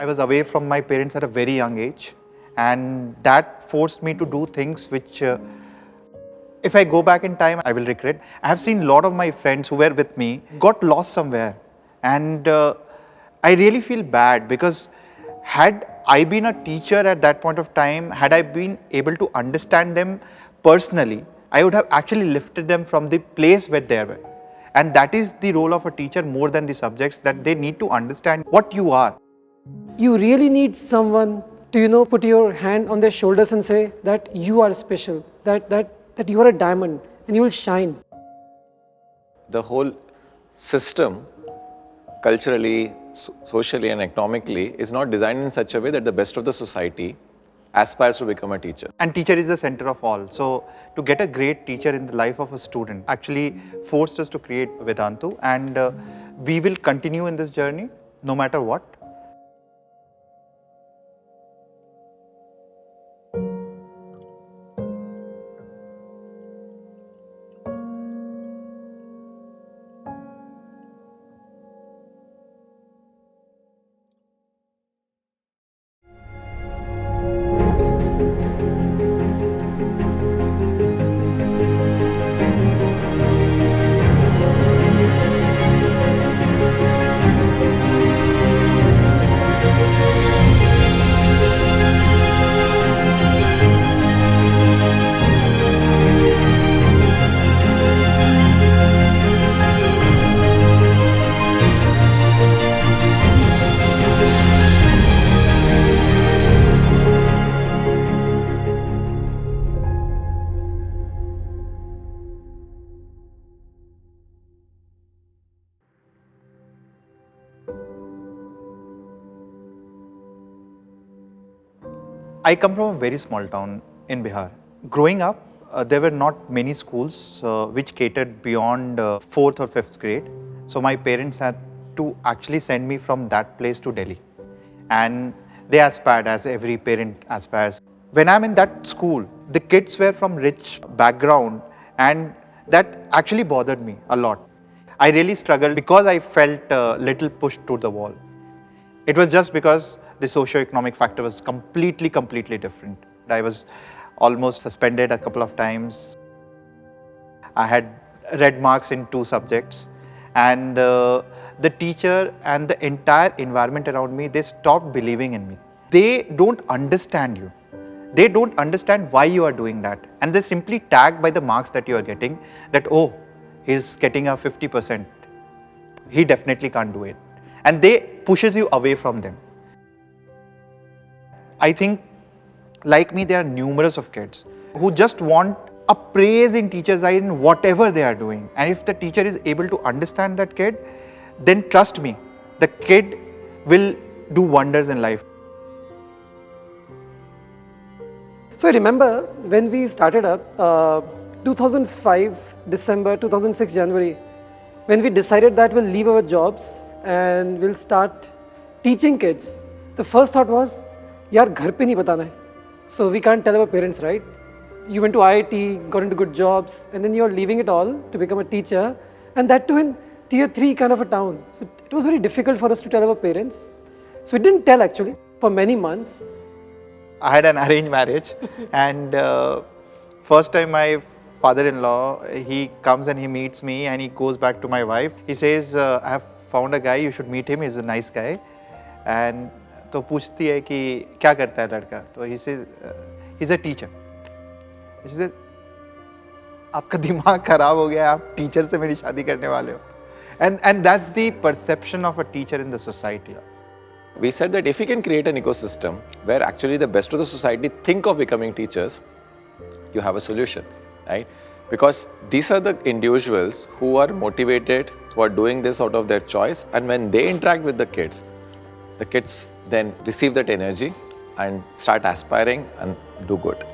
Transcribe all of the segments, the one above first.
I was away from my parents at a very young age, and that forced me to do things which, if I go back in time, I will regret. I have seen a lot of my friends who were with me got lost somewhere, and I really feel bad because had I been a teacher at that point of time, had I been able to understand them personally, I would have actually lifted them from the place where they were. And that is the role of a teacher more than the subjects, that they need to understand what you are. You really need someone to, put your hand on their shoulders and say that you are special, that you are a diamond and you will shine. The whole system, culturally, socially and economically, is not designed in such a way that the best of the society aspires to become a teacher. And teacher is the center of all. So to get a great teacher in the life of a student actually forced us to create Vedantu, and we will continue in this journey no matter what. I come from a very small town in Bihar. Growing up, there were not many schools which catered beyond 4th or 5th grade. So my parents had to actually send me from that place to Delhi. And they aspired, as every parent aspires. When I'm in that school, the kids were from rich background, and that actually bothered me a lot. I really struggled because I felt a little pushed to the wall. It was just because the socio-economic factor was completely different. I was almost suspended a couple of times. I had red marks in 2 subjects, and the teacher and the entire environment around me, they stopped believing in me. They don't understand you. They don't understand why you are doing that, and they simply tag by the marks that you are getting that, oh, he's getting a 50%. He definitely can't do it. And they pushes you away from them. I think, like me, there are numerous of kids who just want a praise in teachers in whatever they are doing. And if the teacher is able to understand that kid, then trust me, the kid will do wonders in life. So I remember when we started up, 2005 December, 2006 January, when we decided that we'll leave our jobs and we'll start teaching kids, the first thought was, yaar ghar pe nahi batana hai. So we can't tell our parents, right? You went to IIT, got into good jobs, and then you're leaving it all to become a teacher, and that too in tier 3 kind of a town. So it was very difficult for us to tell our parents. So we didn't tell actually for many months. I had an arranged marriage, and first time my father-in-law, he comes and he meets me and he goes back to my wife. He says, I have found a guy, you should meet him, he's a nice guy. And तो पूछती है कि क्या करता है लड़का, तो he says, he's a teacher. She says, आपका दिमाग खराब हो गया, आप टीचर से मेरी शादी करने वाले हो. And that's the perception of a teacher in the society. We said that if we can create an ecosystem where actually the best of the society think of becoming teachers, you have a solution, right? Because these are the individuals who are motivated, who are doing this out of their choice, and when they interact with the kids then receive that energy and start aspiring and do good.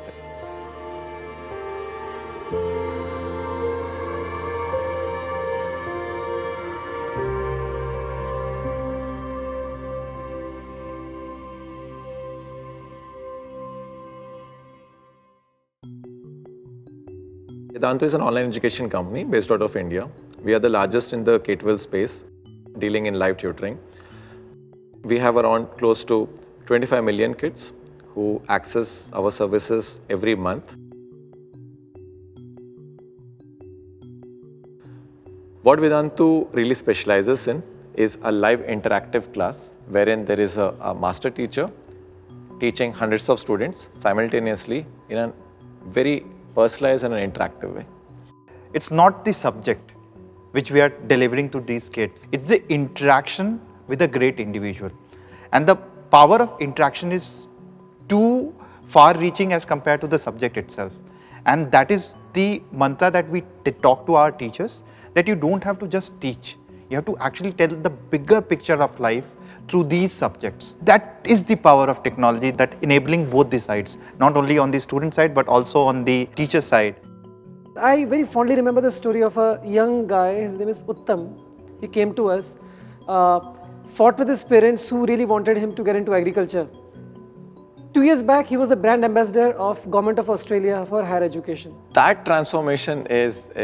Vedantu is an online education company based out of India. We are the largest in the K-12 space, dealing in live tutoring. We have around close to 25 million kids who access our services every month. What Vedantu really specializes in is a live interactive class wherein there is a master teacher teaching hundreds of students simultaneously in a very personalized and an interactive way. It's not the subject which we are delivering to these kids. It's the interaction with a great individual. And the power of interaction is too far-reaching as compared to the subject itself. And that is the mantra that we talk to our teachers, that you don't have to just teach. You have to actually tell the bigger picture of life through these subjects. That is the power of technology, that enabling both the sides, not only on the student side, but also on the teacher side. I very fondly remember the story of a young guy, his name is Uttam. He came to us, fought with his parents who really wanted him to get into agriculture. 2 years back, he was the brand ambassador of Government of Australia for higher education. That transformation gives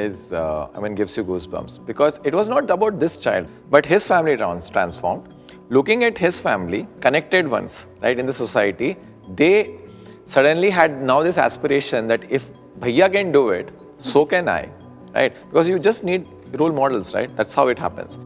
you goosebumps, because it was not about this child, but his family transformed. Looking at his family, connected ones, right, in the society, they suddenly had now this aspiration that if Bhaiya can do it, so can I, right? Because you just need role models, right? That's how it happens.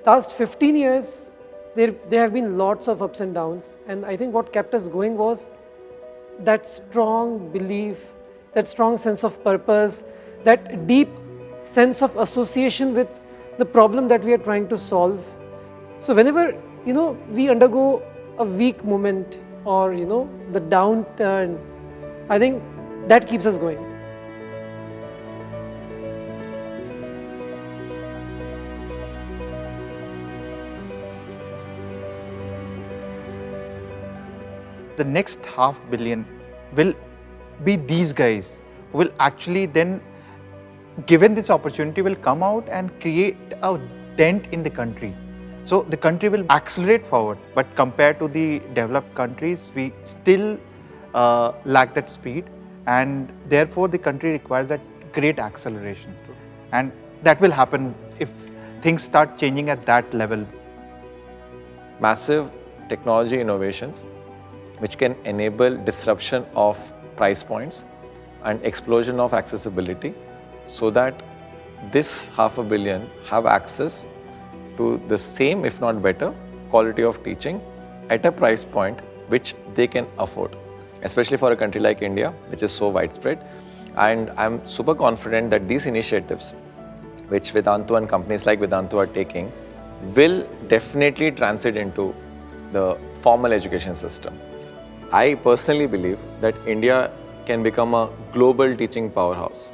Last 15 years, there have been lots of ups and downs, and I think what kept us going was that strong belief, that strong sense of purpose, that deep sense of association with the problem that we are trying to solve. So whenever we undergo a weak moment or the downturn, I think that keeps us going. The next $500 million will be these guys who will actually then, given this opportunity, will come out and create a dent in the country. So the country will accelerate forward, but compared to the developed countries, we still lack that speed, and therefore the country requires that great acceleration. And that will happen if things start changing at that level. Massive technology innovations which can enable disruption of price points and explosion of accessibility, so that this $500 million have access to the same, if not better, quality of teaching at a price point which they can afford, especially for a country like India, which is so widespread. And I'm super confident that these initiatives, which Vedantu and companies like Vedantu are taking, will definitely transit into the formal education system. I personally believe that India can become a global teaching powerhouse.